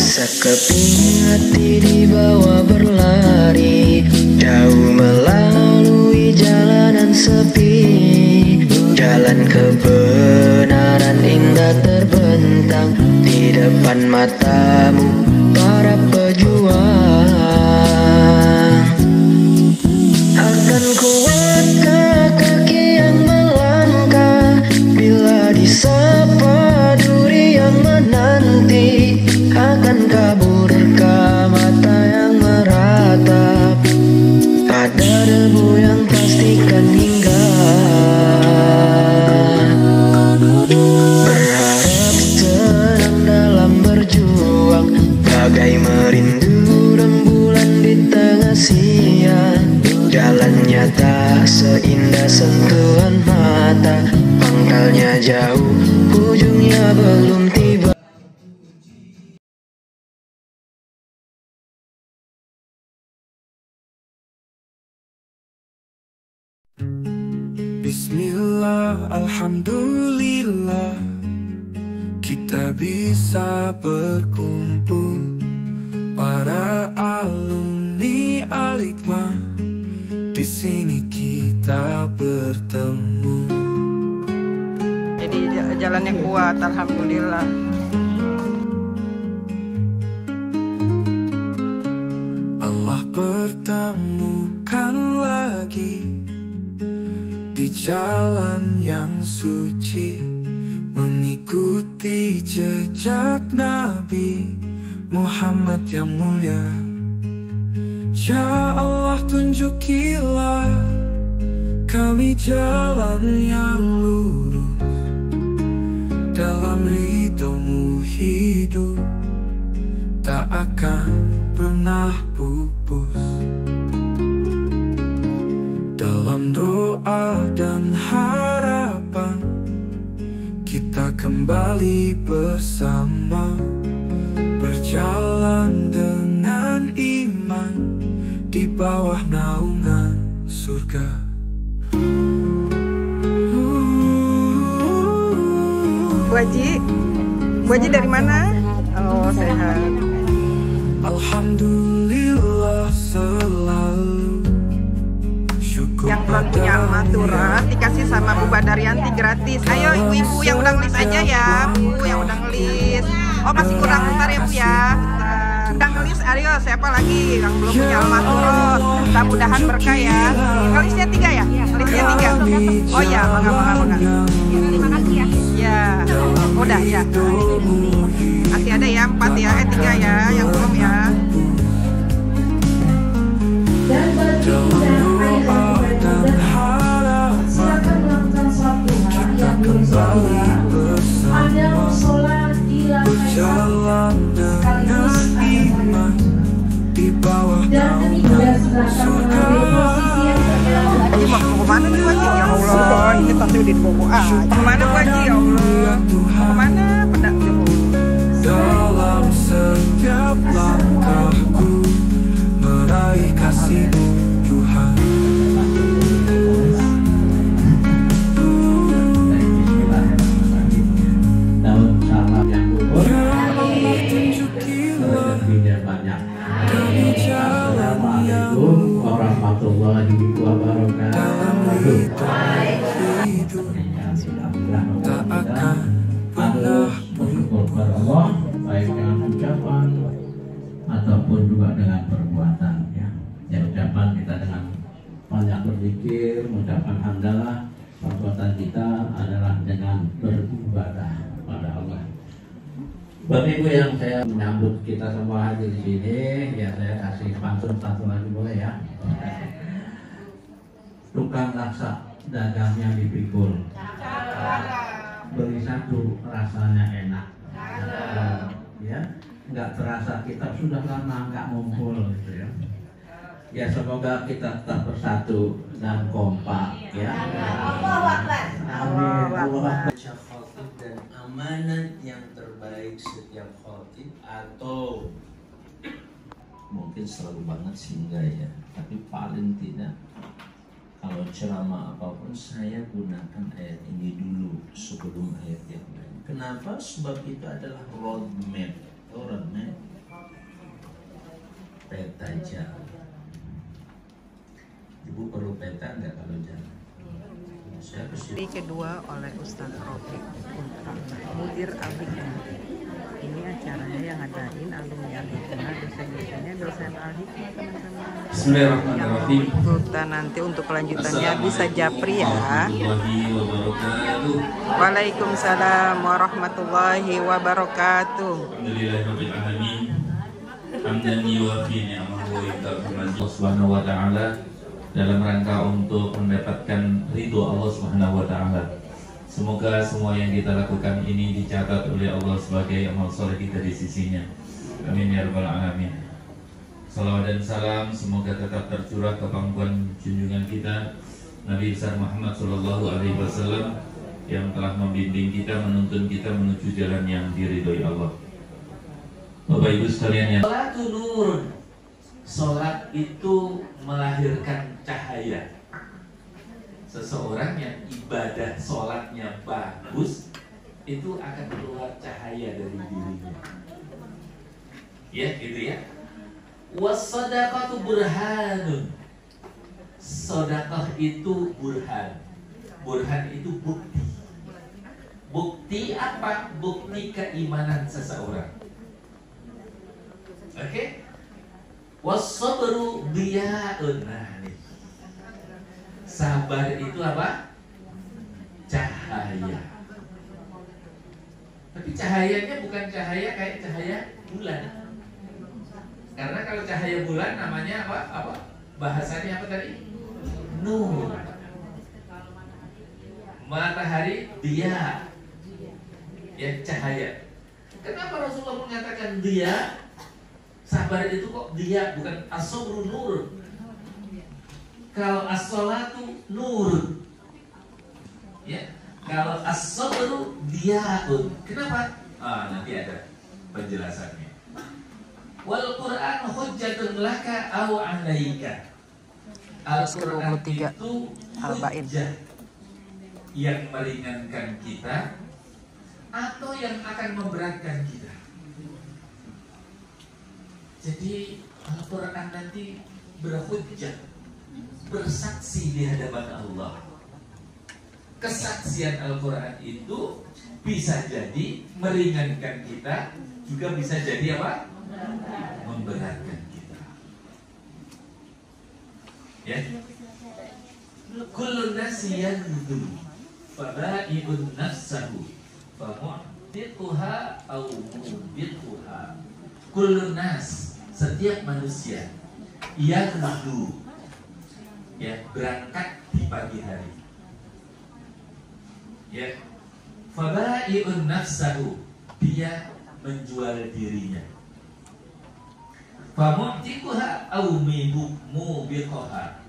Sekeping hati dibawa berlari jauh melalui jalanan sepi. Jalan kebenaran indah terbentang di depan matamu para pejuang. Akan kuatkah kaki yang melangkah bila disapa duri yang menanti? Akan kaburkah mata yang meratap pada debu yang pastikan hingga berharap senang dalam berjuang, bagai merindu rembulan di tengah siang. Jalannya tak seindah sentuhan mata, pangkalnya jauh, ujungnya belum tiba. Bismillah, alhamdulillah, kita bisa berkumpul para alumni Al-Hikmah. Di sini kita bertemu. Jadi jalannya kuat, alhamdulillah. Allah pertemukan lagi di jalan yang suci, mengikuti jejak Nabi Muhammad yang mulia. Ya Allah, tunjukilah kami jalan yang lurus, dalam ridho-Mu hidup tak akan pernah pupus. Dalam doa dan harapan kita kembali bersama, berjalan dengan iman di bawah naungan surga. Bu Haji dari mana? Oh, sehat. Alhamdulillah selalu. Yang belum punya Almatura dikasih sama Bu Badarianti gratis. Ayo ibu-ibu yang udah ngelis aja ya, Bu yang udah ngelis. Oh masih kurang, bentar ya Bu ya. Udah ngelis, ayo siapa lagi yang belum punya Almatura? Mudah-mudahan berkah ya. Ngelisnya 3 ya? Ngelisnya 3. Oh ya, bangga. Terima kasih ya. Ya, udah ya. Masih ada ya 4 ya, 3 ya, yang belum ya. Dan bagi dan ayah dan silakan melakukan sholat duha yang berjamaah. Ada sholat di lantai 1 sekaligus di bawah dan ketiga silakan mengambil posisi yang terdekat. Haji mau kemana nih Haji? Ya Allah, ini tasnya udah dibawa aja. Kemana Bu Haji? Ya Allah, kemana? Pendak dulu. Dalam setiap langkahku meraih kasih Tuhan. Daun salam yang gugur, rezekinya banyak. Assalamualaikum warahmatullahi wabarakatuh. Tak akan pernah bersyukur kepada Allah, baik dengan ucapan ataupun juga dengan perbuatan ya. Ya ucapan kita dengan banyak berzikir, mengucapkan hamdalah. Perbuatan kita adalah dengan beribadah pada Allah. Bapak Ibu yang saya menyambut kita semua hadir di sini, ya saya kasih pantun satu lagi boleh ya. Tukang laksa dagangnya dipikul, beli satu rasanya enak. Ya, nggak terasa kita sudah lama nggak ngumpul gitu ya. Ya semoga kita tetap bersatu dan kompak ya. Amin. Allah. Khotib dan amanat yang terbaik setiap khotib, atau mungkin selalu banget sih enggak ya, tapi paling tidak kalau ceramah apapun saya gunakan ayat ini dulu sebelum ayat yang lain. Kenapa? Sebab itu adalah roadmap. Roadmap peta jalan. Ibu perlu peta nggak kalau jalan? Saya Di kedua oleh Ustadz Rofiq Mudir Al-Hikmah. Ini acaranya yang ngadain alumni Al-Hikmah, dosen-dosennya dosen Al-Hikmah, teman-teman. Bismillahirrahmanirrahim. Kita nanti untuk kelanjutannya bisa japri ya. Warahmatullahi wabarakatuh. Waalaikumsalam warahmatullahi wabarakatuh. Alhamdulillahirabbil alamin. Hamdan yuwafi ni'amahu wa yukafi Allah Subhanahu wa taala dalam rangka untuk mendapatkan ridho Allah Subhanahu wa taala. Semoga semua yang kita lakukan ini dicatat oleh Allah sebagai amal soleh kita di sisinya. Amin ya rabbal alamin. Salawat dan salam semoga tetap tercurah ke pangkuan junjungan kita Nabi besar Muhammad sallallahu alaihi wasallam yang telah membimbing kita, menuntun kita menuju jalan yang diridhoi Allah. Bapak Ibu sekalian yang Salatun nurun. Salat itu melahirkan cahaya. Seseorang yang ibadah salatnya bagus itu akan keluar cahaya dari dirinya. Ya, gitu ya. Was-shadaqatu burhanun. Sedekah itu burhan. Burhan itu bukti. Bukti apa? Bukti keimanan seseorang. Oke? Was-sabru diya'un. Nah, nih. Sabar itu apa? Cahaya. Tapi cahayanya bukan cahaya kayak cahaya bulan. Karena kalau cahaya bulan namanya apa? Bahasanya apa tadi? Nur. Matahari dia. Ya, cahaya. Kenapa Rasulullah mengatakan dia? Sabar itu kok dia, bukan as-sabru nur. Kalau as-salatu nur. Ya, kalau as-sabru diaun. Kenapa? Nanti ada penjelasannya. Wal Qur'an hujjatun laka aw 'alaika. Al-Qur'an itu hujjah yang meringankan kita atau yang akan memberatkan kita. Jadi Al-Quran nanti berhujjah, bersaksi di hadapan Allah. Kesaksian Al-Quran itu bisa jadi meringankan kita, juga bisa jadi apa? Memberatkan kita. Ya. Kullu nasi yanzu fada'i'un nafsahu famu'tiquha aw mubiquha. Kullu nas, setiap manusia yang dulu ya berangkat di pagi hari ya fabai'un nafsahu, dia menjual dirinya, famu'tiquha aw mubiquha,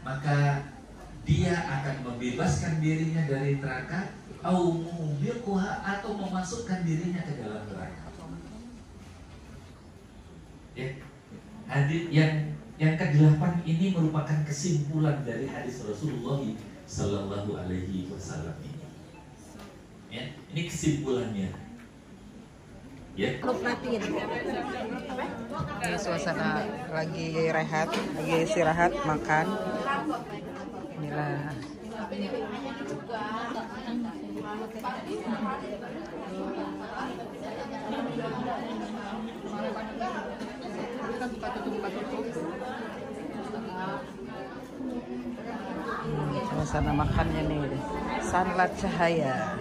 maka dia akan membebaskan dirinya dari neraka, aw mubiquha, atau memasukkan dirinya ke dalam neraka. Ya, hadis yang ke-8 ini merupakan kesimpulan dari hadis Rasulullah Sallallahu Alaihi Wasallam ini. Ya, ini kesimpulannya. Ya. Ini suasana lagi rehat, lagi istirahat, makan. Inilah. Suasana makannya nih, sanlat cahaya.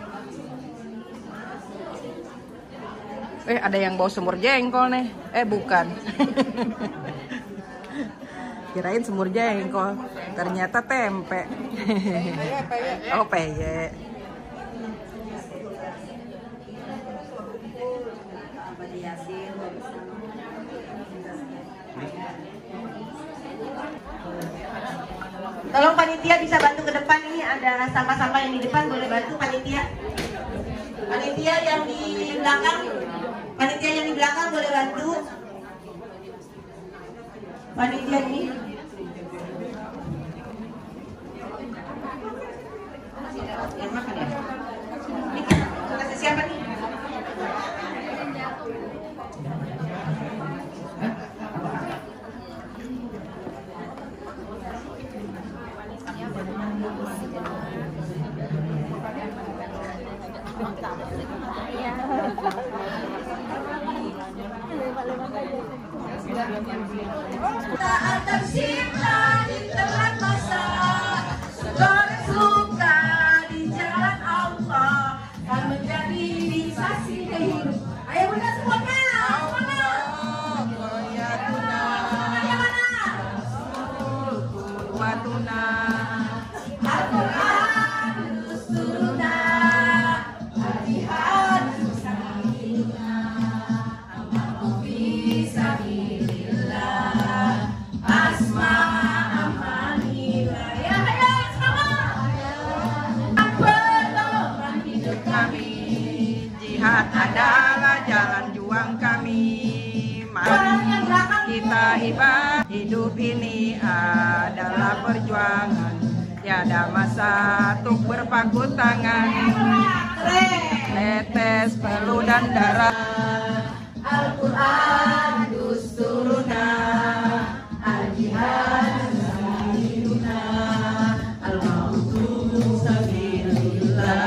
Ada yang bawa semur jengkol nih. Bukan. Kirain semur jengkol, ternyata tempe. Oh, peye. Tolong panitia bisa bantu ke depan, ini ada sampah-sampah yang di depan, boleh bantu panitia. Panitia yang di belakang boleh bantu. Panitia ini. Yang makan ya? Ini kasih siapa nih? Tak tercipta di tengah masa, bersuka di jalan Allah, dan menjadi saksi hidup. Ayo benar semuanya. Jihad adalah jalan juang kami. Mari kita ibadah, hidup ini adalah perjuangan. Tiada masa untuk berpangku tangan. Tetes peluh dan darah. Al-Quran dusturuna, al-jihad sabiluna, al-mautu sabilillah,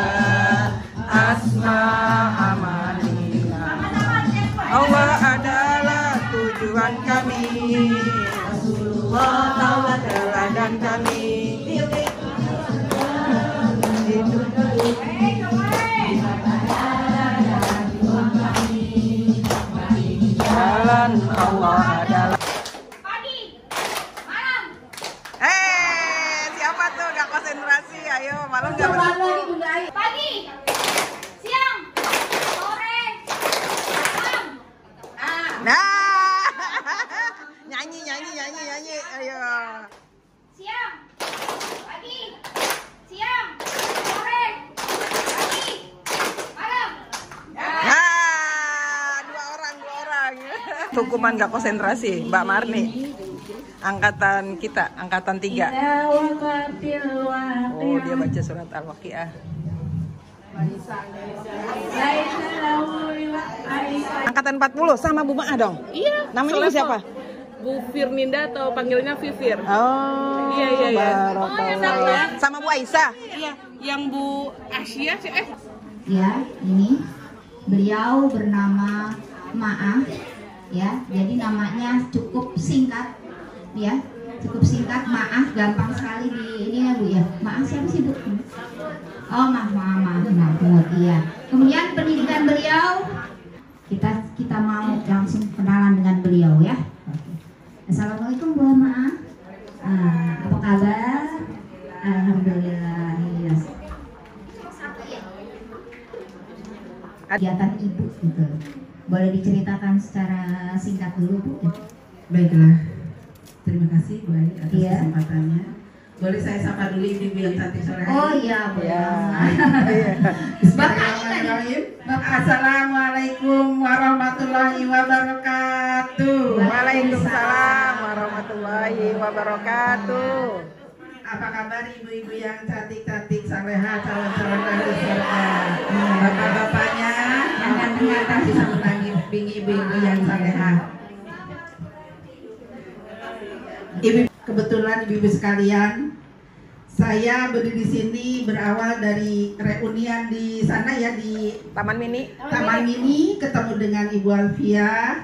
asma amanina. Allah adalah tujuan kami, Rasulullah teladan kami. Jalan Allah adalah. Pagi, malam, Siapa tuh gak konsentrasi? Ayo, malam gak bersyukur. pagi, siang, sore, malam. Nah, nyanyi. Ayo. Siang, pagi, siang, sore, pagi, malam. Dua orang. Hukuman gak konsentrasi, Mbak Marni. Angkatan kita, angkatan 3. Oh, dia baca surat Al-Waqiah. Angkatan 40 sama Bu Maah dong? Iya. Namanya Bu siapa? Bu Firninda atau panggilnya Vivir. Oh, Iya. Barakallah. Sama Bu Aisyah? Iya, yang Bu Asia sih Ya, ini beliau bernama Maah, ya. Jadi namanya cukup singkat, ya. Cukup singkat, Maah, gampang sekali di ini ya Bu ya. Maah siapa sih Bu? Oh, Mahmud, iya. Kemudian pendidikan beliau, kita mau langsung kenalan dengan beliau ya. Assalamualaikum Bu Maah. Apa kabar? Alhamdulillah. Kegiatan ibu gitu. Boleh diceritakan secara singkat dulu Bu? Baiklah, terima kasih Bu Ai atas Iya. kesempatannya. Boleh saya sapa dulu ibu yang cantik sore hari? Oh iya, Bismillahirrahmanirrahim. Assalamualaikum warahmatullahi wabarakatuh. Waalaikumsalam warahmatullahi wabarakatuh. Apa kabar ibu-ibu yang cantik-cantik, salehah, calon-calon dari surga? Bapak-bapaknya yang ganteng-ganteng bisa mendampingi ibu-ibu yang salehah. Kebetulan ibu-ibu sekalian, saya berdiri di sini berawal dari reunian di sana ya, di Taman Mini. Taman Mini, ketemu dengan Ibu Alfia,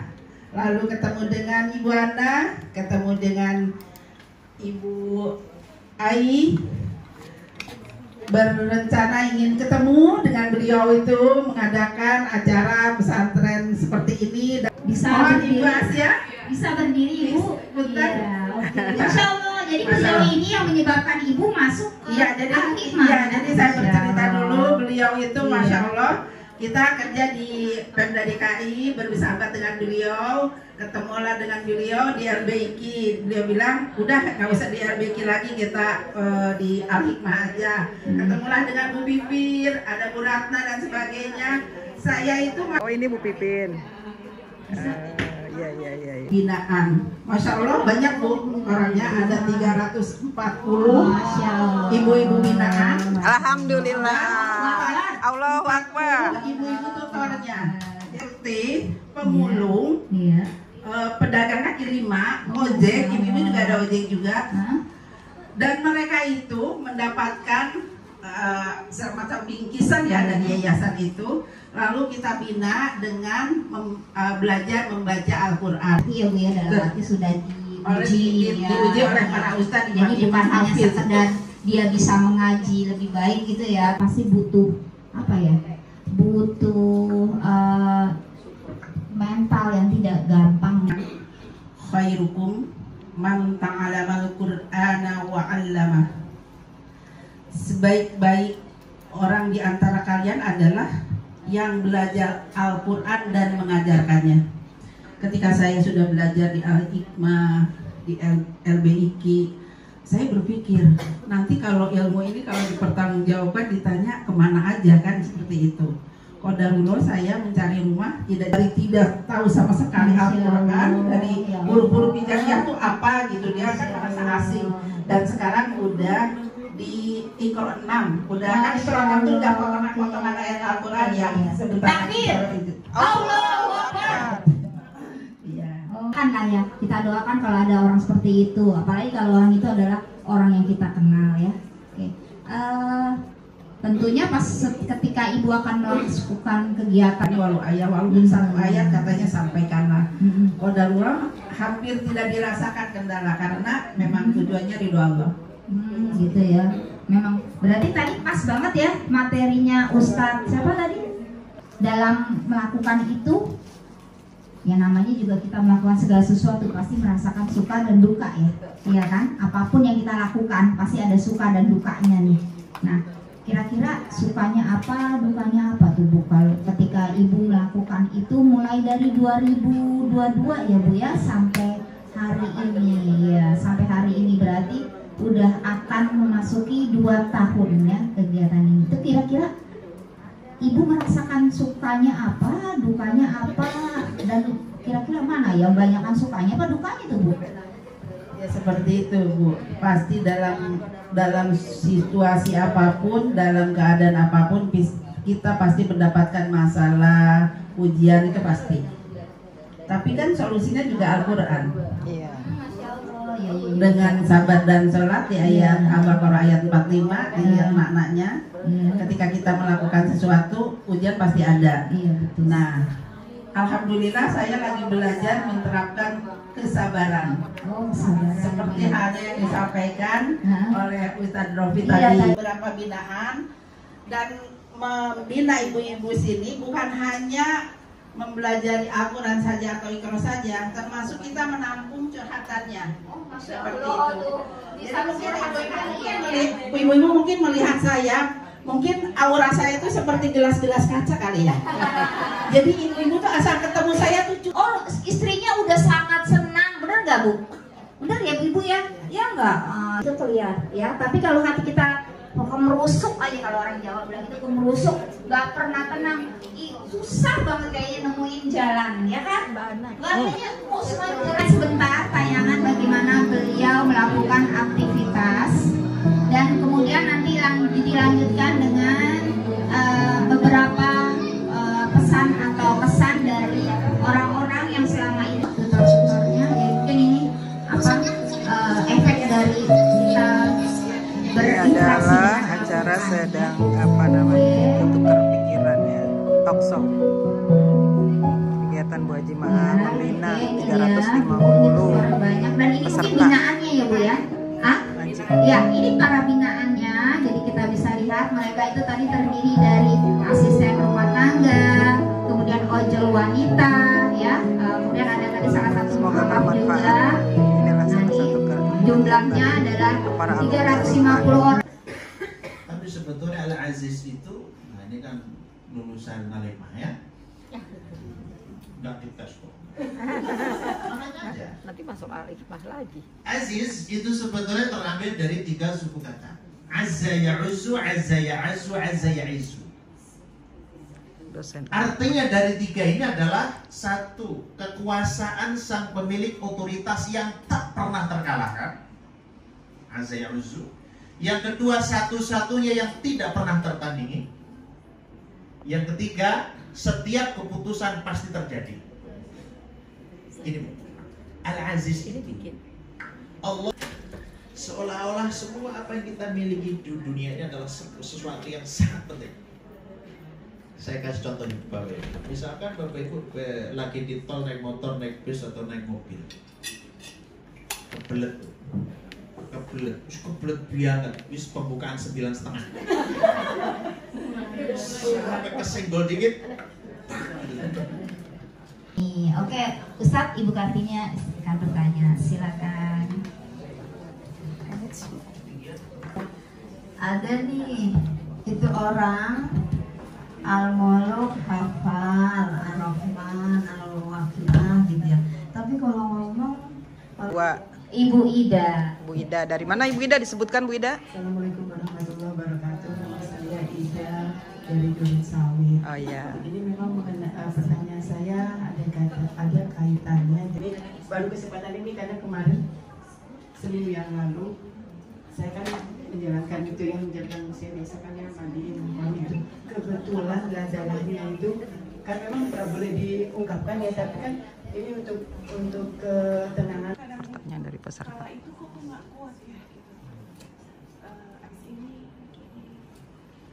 lalu ketemu dengan Ibu Ana, ketemu dengan Ibu Ai, berencana ingin ketemu dengan beliau itu mengadakan acara pesantren seperti ini. Bisa Mohon berdiri. Ibu Asia Bisa berdiri Ibu. Bentar. Iya, oke. Masya Allah. Jadi beliau ini yang menyebabkan Ibu masuk ke Iya, jadi saya bercerita dulu. Beliau itu Masya Allah, kita kerja di Pemda DKI, bersahabat dengan beliau, ketemulah dengan beliau di RBIK. Beliau bilang, udah nggak usah di RBIK lagi, kita di Al-Hikmah aja. Ketemulah dengan Bu Pipir, ada Bu Ratna dan sebagainya. Saya itu Oh, ini Bu Pipin. Iya. binaan. Masya Allah banyak Bu, orangnya ada 340 ibu-ibu binaan. Alhamdulillah. Allahu Akbar. Ibu-ibu tutornya, RT, pemulung, pedagang kaki lima, ojek, ibu-ibu juga ada ojek juga. Dan mereka itu mendapatkan semacam bingkisan ya dari yayasan itu lalu kita bina dengan belajar membaca Al-Quran. Iya Bu ya, dalam arti sudah diuji oleh para ustadz. Jadi bukan hanya sekedar dia bisa mengaji lebih baik gitu ya, pasti butuh apa ya? Butuh mental yang tidak gampang. Khairukum man ta'alamal Qur'ana wa 'allamah. Sebaik-baik orang di antara kalian adalah yang belajar Al-Quran dan mengajarkannya. Ketika saya sudah belajar di Al-Hikmah, di LBIK, saya berpikir nanti kalau ilmu ini kalau dipertanggungjawabkan ditanya kemana aja kan, seperti itu. Qadarullah saya mencari rumah tidak tahu sama sekali Al-Quran, dari huruf-huruf hijaiyah itu apa gitu, dia kan bahasa asing. Dan sekarang udah di Iqra 6, udah kan Iqra 6 itu udah potongan-potongan ayat Al-Quran ya. Takbir, Allahu Akbar. Kan lah ya, kita doakan kalau ada orang seperti itu, apalagi kalau orang itu adalah orang yang kita kenal ya. Oke. Tentunya pas ketika ibu akan melakukan kegiatan walau ayat walaupun satu ayat katanya sampaikanlah. Qadarullah hampir tidak dirasakan kendala karena memang tujuannya ridho Allah. Gitu ya. Memang berarti tadi pas banget ya materinya Ustadz siapa tadi dalam melakukan itu. Ya namanya juga kita melakukan segala sesuatu pasti merasakan suka dan duka ya, iya kan? Apapun yang kita lakukan pasti ada suka dan dukanya nih. Nah, kira-kira sukanya apa, dukanya apa tuh Bu? Kalau ketika Ibu melakukan itu mulai dari 2022 ya Bu ya sampai hari ini ya, sampai hari ini berarti udah akan memasuki 2 tahun ya kegiatan ini. Itu kira-kira Ibu merasakan sukanya apa, dukanya apa, dan kira-kira mana yang banyakkan sukanya apa dukanya tuh Bu? Ya seperti itu Bu, pasti dalam situasi apapun, dalam keadaan apapun kita pasti mendapatkan masalah, ujian itu pasti. Tapi kan solusinya juga Al-Quran. Iya. Dengan sabar dan sholat di ayat Al-Baqarah ayat 45 ini yang maknanya ketika kita melakukan sesuatu ujian pasti ada. Nah, alhamdulillah saya lagi belajar menerapkan kesabaran. Seperti halnya yang disampaikan oleh Ustadz Rofi tadi, beberapa binaan dan membina ibu-ibu sini bukan hanya mempelajari Al-Quran saja atau Iqra saja, termasuk kita menampung curhatannya. Seperti itu. Jadi mungkin ibu-ibu mungkin melihat saya, mungkin aura saya itu seperti gelas-gelas kaca kali ya. Jadi ibu-ibu tuh asal ketemu saya tuh istrinya udah sangat senang, benar nggak Bu? Benar ya Ibu ya? Ya nggak? Itu terlihat ya. Tapi kalau hati kita kemerusuk aja, kalau orang Jawa bilang itu kemerusuk, nggak pernah tenang. Susah banget kayaknya nemuin jalan, ya kan? Makanya sebentar tayangan bagaimana beliau melakukan aktivitas dan kemudian nanti dilanjutkan dengan beberapa pesan atau kesan dari orang-orang yang selama ini sebenarnya ya mungkin ini apa efek dari kita berinteraksi adalah acara sedang apa namanya tukar pikiran ya, talk show. Kegiatan Bu Haji Ma'ah membina 350 banyak dan ini mungkin binaannya ya Bu ya. Ya ini para binaannya, jadi kita bisa lihat mereka itu tadi terdiri dari asisten rumah tangga, kemudian ojol wanita ya, kemudian ada tadi salah satu muhammad juga. Jumlahnya adalah 350 orang. Tapi sebetulnya Al-Aziz itu, nah ini kan lulusan Alimah ya, nggak dites kok. Nanti masuk Al-Hikmah lagi. Aziz itu sebetulnya terambil dari 3 suku kata. Azza ya'uzzu, azza ya'azzu, azza ya'izzu. Artinya dari 3 ini adalah 1, kekuasaan sang pemilik otoritas yang tak pernah terkalahkan. Azza ya'uzzu. Yang kedua, satu-satunya yang tidak pernah tertandingi. Yang ketiga, setiap keputusan pasti terjadi. Ini Al-Aziz ini bikin Allah seolah-olah semua apa yang kita miliki di dunia ini adalah sesuatu yang sangat penting. Saya kasih contoh nih Bapak Ibu. Misalkan Bapak Ibu lagi di tol, naik motor, naik bis atau naik mobil, kebelet banget, bis pembukaan 9,5 sampai kesenggol dikit. Oke, Ustadz, Ibu Kartini akan bertanya, silakan. Ada nih, itu orang Al-Muluk, hafal, Ar-Rahman, Al-Waqiah gitu ya. Tapi kalau ngomong Ibu Ida. Bu Ida, dari mana Ibu Ida? Disebutkan Bu Ida. Assalamualaikum warahmatullahi wabarakatuh. Saya Ida dari Durun Sawit. Oh iya. Ini memang pertanyaan saya ada kaitannya. Jadi baru kesempatan ini karena kemarin seminggu yang lalu saya kan menjalankan itu yang menjalankan usia desa kan yang mandiin itu. Kebetulan darahnya itu kan memang tidak boleh diungkapkan ya, tapi kan ini untuk ketenangan. Pertanyaan dari peserta. Itu kok nggak kuat ya? Abis ini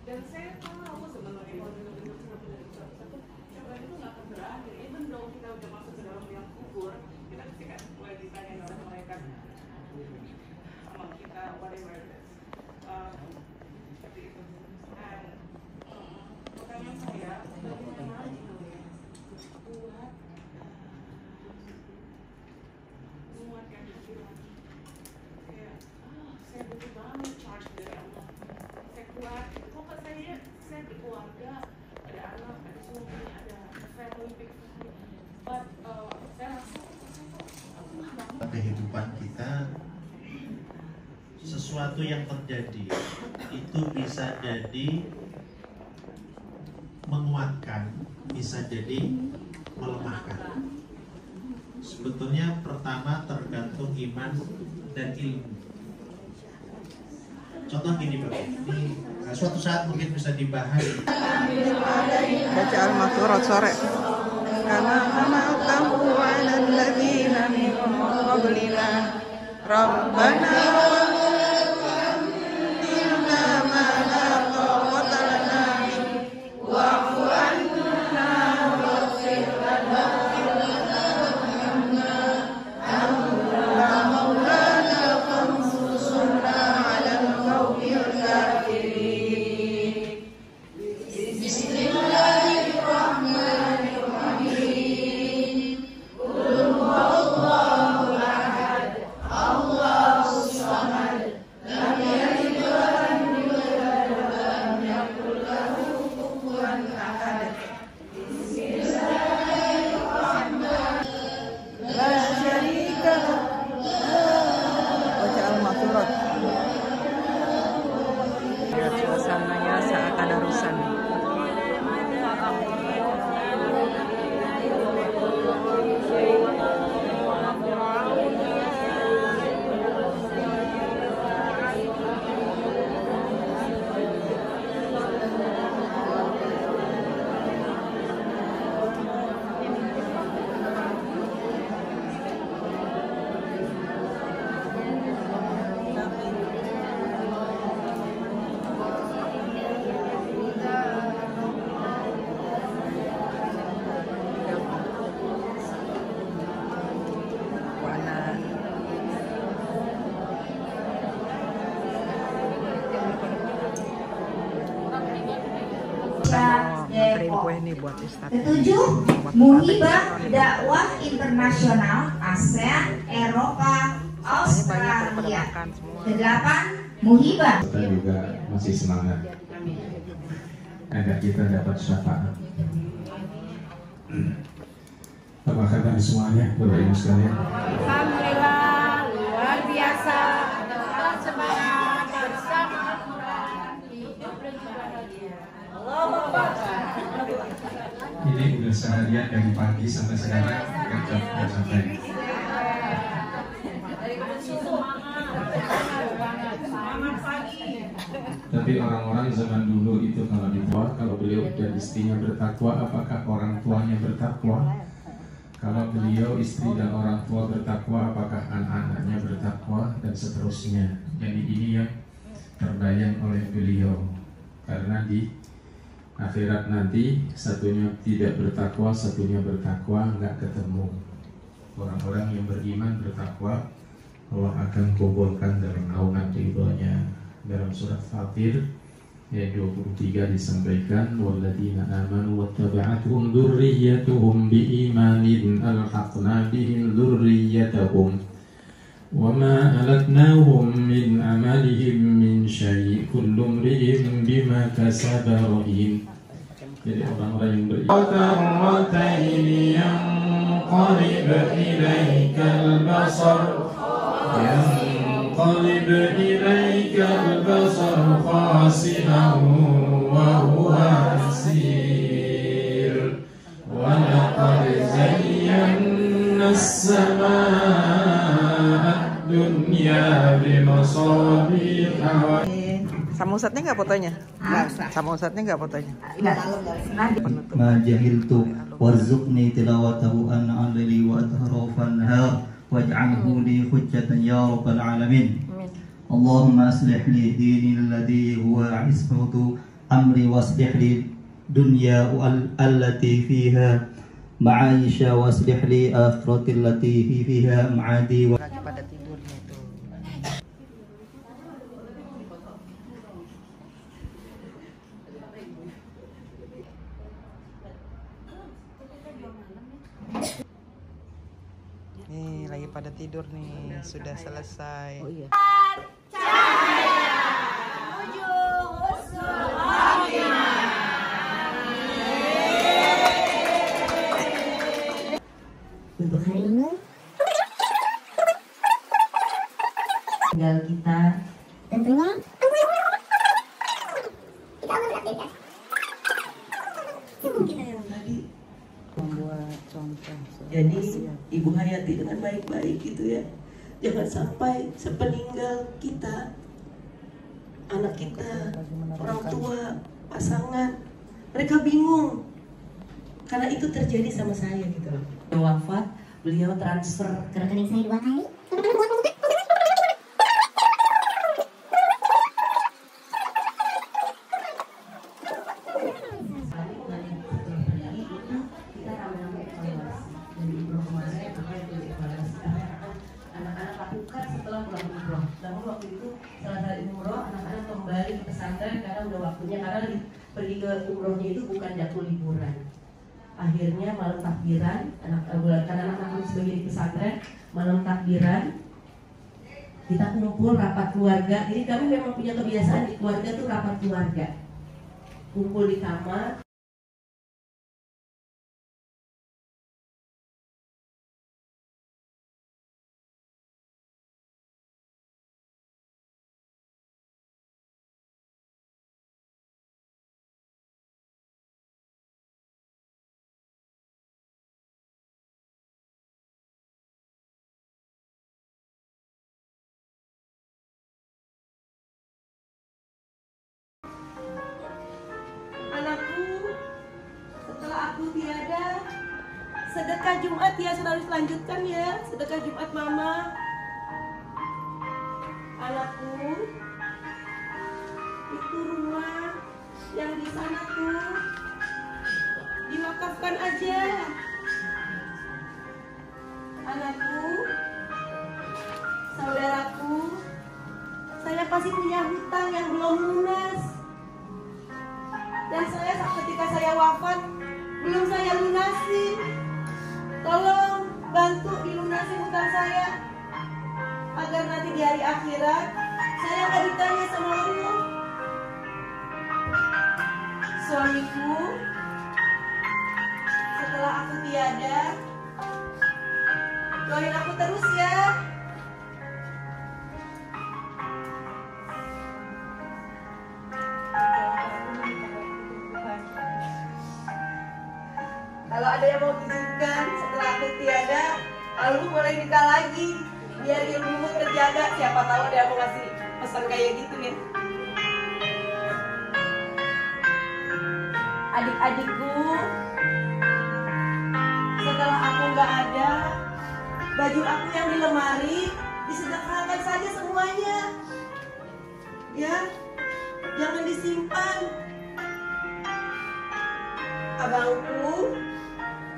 dan saya tahu sebenarnya kalau itu nggak akan berakhir. Even though kita udah masuk ke dalam yang kubur, kita ketika mulai ditanya oleh mereka sama kita whatever it is. Seperti itu. Pertanyaan saya, bagaimana buat menguatkan hati lagi? Kayak, saya butuh banget charge dari Allah. Saya kuat. Kok saya berkeluarga, ada anak, ada suami, ada family, big family. But saya rasa kehidupan kita, sesuatu yang terjadi itu bisa jadi menguatkan, bisa jadi melemahkan. Sebetulnya pertama tergantung iman dan ilmu. Contoh gini Bapak, ini suatu saat mungkin bisa dibahas. Baca Al-Maqsurat sore. Karena tahu alalladzina min qablina Rabbana suasananya saat tadarusan. Ketujuh, Muhibah Dakwah Internasional ASEAN, Eropa, Australia. Kedelapan, Muhibah. Kita juga masih semangat agar kita dapat syafaat. Apa kabar semuanya, Bapak Ibu sekalian? Alhamdulillah, luar biasa. Semangat bersama Al-Quran, hidup dan bahagia. Ini udah seharian dari pagi sampai sekarang kerja sampai. Tapi orang-orang zaman dulu itu kalau dibuat, kalau beliau dan istrinya bertakwa, apakah orang tuanya bertakwa? Kalau beliau, istri dan orang tua bertakwa, apakah anak-anaknya bertakwa, dan seterusnya. Jadi ini yang terbayang oleh beliau, karena di Akhirat nanti satunya tidak bertakwa, satunya bertakwa, nggak ketemu. Orang-orang yang beriman bertakwa, Allah akan kumpulkan dalam naungan ridhonya. Dalam surat Fatir ayat 23 disampaikan, walladzina amanu wattaba'atuhum dzurriyyatuhum biimanin alhaqna bihim dzurriyyatahum wama alatnahum min amalihim min syai' kullu imri'in bima kasaba rahin. Jadi orang-orang yang beriman yanqalib ilaikal basar ينقلب إليك البصر خاسئا وهو حسير ولقد زينا السماء الدنيا بمصابيح. Sama Ustadznya nggak fotonya? Sama Ustadznya nggak fotonya? Ma jahiltu warzuqni tilawatahu anna alli wa atharafan nahar waj'alhu li hujjatan ya rabbal alamin. Allahumma aslih li dini alladhi huwa ismatu amri waslih li dunya allati fiha ma'aisha waslih li akhirati allati fiha ma'adi. Lagi pada tidurnya itu. Nih lagi pada tidur nih, sudah selesai. Oh iya. Untuk hari ini tinggal kita tentunya kita yang tadi membuat contoh. Jadi Ibu Hayati dengan baik-baik gitu ya, jangan sampai sepeninggal kita, anak kita, orang tua, pasangan, mereka bingung karena itu terjadi sama saya gitu loh. Wafat, beliau transfer ke rekening saya 2 kali. Karena pergi ke umrohnya itu bukan jatuh liburan. Akhirnya malam takbiran, anak-anak sebagai di pesantren, malam takbiran kita kumpul rapat keluarga. Jadi kami memang punya kebiasaan di keluarga tuh rapat keluarga, kumpul di kamar. Anakku, setelah aku tiada, sedekah Jumat ya selalu lanjutkan ya, sedekah Jumat mama. Anakku, itu rumah yang di sana tuh diwakafkan aja. Anakku, saudaraku, saya pasti punya hutang yang belum lunas. Dan saya ketika saya wafat belum saya lunasi. Tolong bantu dilunasi hutang saya agar nanti di hari akhirat saya nggak ditanya sama Allah. Suamiku, setelah aku tiada, doain aku terus ya. Kalau ada yang mau izinkan setelah aku tiada, lalu boleh nikah lagi biar ilmu terjaga. Siapa tahu ada yang mau ngasih pesan kayak gitu ya. Adik-adikku, setelah aku nggak ada, baju aku yang di lemari disedekahkan saja semuanya, ya, jangan disimpan. abangku,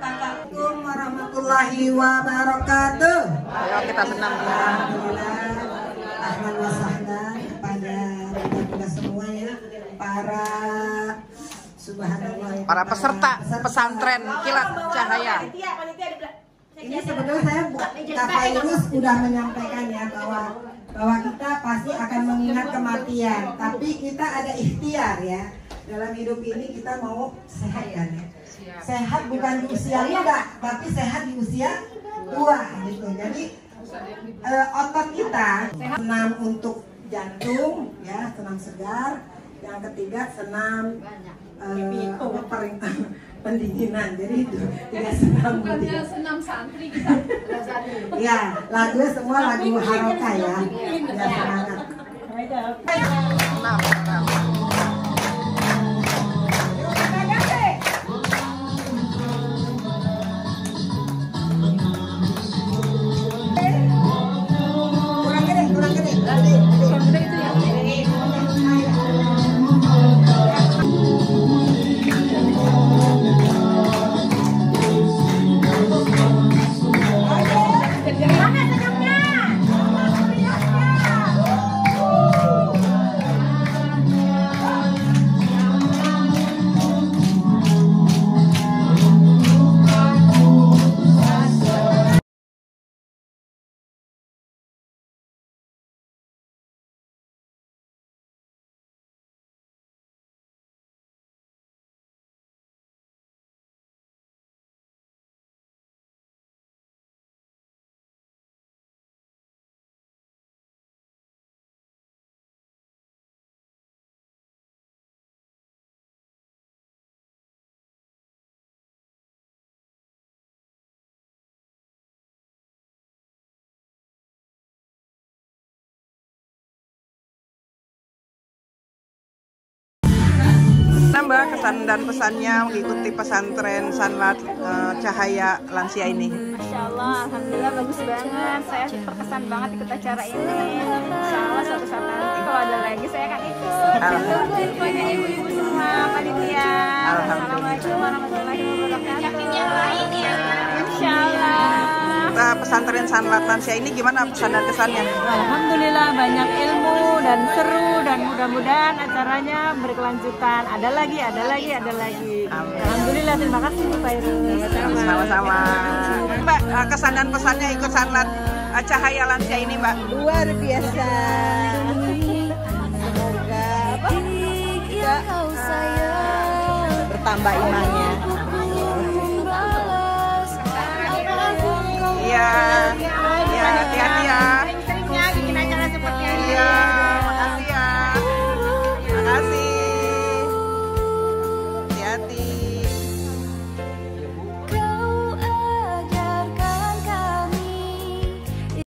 kakakku, warahmatullahi wabarakatuh. Ayo kita senam ya. Ahlan wa sahlan kepada kita semua ya, para peserta pesantren Kilat Cahaya. Ini sebetulnya saya Kak Fairuz sudah menyampaikan ya bahwa kita pasti akan mengingat kematian, tapi kita ada ikhtiar ya. Dalam hidup ini kita mau sehat kan ya. Sehat bukan di usia muda, tapi sehat di usia tua gitu. Jadi otot kita senam untuk jantung ya, senam segar. Yang ketiga senam pendinginan. Jadi itu tidak senam. Senam santri kita. Ya, lagu semua lagu harokah ya. Ya semangat. Mbak, kesan dan pesannya mengikuti pesantren Sanlat Cahaya Lansia ini. Masya Allah, alhamdulillah bagus banget. Saya terkesan banget ikut acara ini. Insya Allah suatu saat nanti kalau ada lagi saya akan ikut. Banyak ibu-ibu semua panitia. Assalamualaikum warahmatullahi wabarakatuh. Yang lain ya. Insya Allah. Pesantren Sanlat Lansia ini gimana pesan dan kesannya? Alhamdulillah banyak ilmu dan seru dan mudah-mudahan acaranya berkelanjutan. Ada lagi. Amin. Alhamdulillah, terima kasih Bu Fairuz. Sama-sama. Mbak, kesan dan pesannya ikut Sanlat Cahaya Lansia ini, Mbak? Luar biasa. Semoga kita bertambah imannya. Iya.